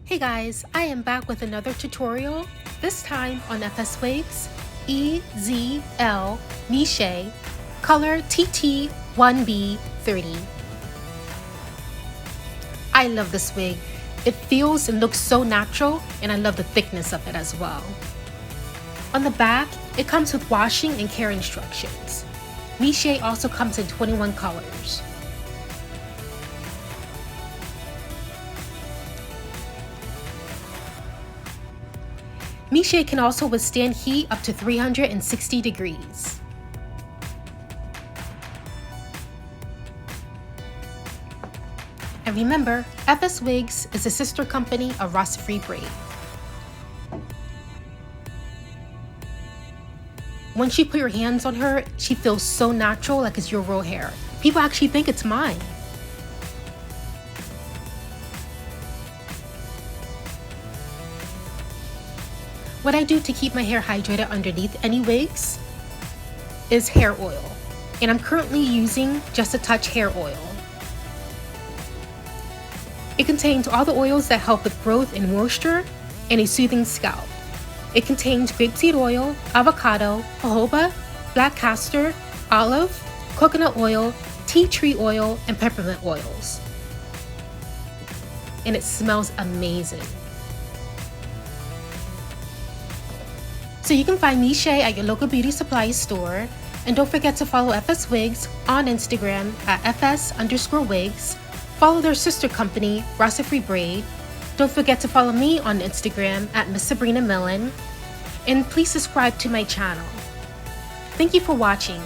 Hey guys, I am back with another tutorial, this time on FS Wigs EZL Mishay color TT1B30. I love this wig. It feels and looks so natural, and I love the thickness of it as well. On the back, it comes with washing and care instructions. Mishay also comes in 21 colors. Mishay can also withstand heat up to 360 degrees. And remember, FS Wigs is a sister company of Free Braid. Once you put your hands on her, she feels so natural, like it's your real hair. People actually think it's mine. What I do to keep my hair hydrated underneath any wigs is hair oil. And I'm currently using Just a Touch hair oil. It contains all the oils that help with growth and moisture and a soothing scalp. It contains grapeseed oil, avocado, jojoba, black castor, olive, coconut oil, tea tree oil, and peppermint oils. And it smells amazing. So you can find Mishay at your local beauty supply store, and don't forget to follow FS Wigs on Instagram at FS_wigs. Follow their sister company, Free Braid. Don't forget to follow me on Instagram at Miss Sabrina Millen, and please subscribe to my channel. Thank you for watching.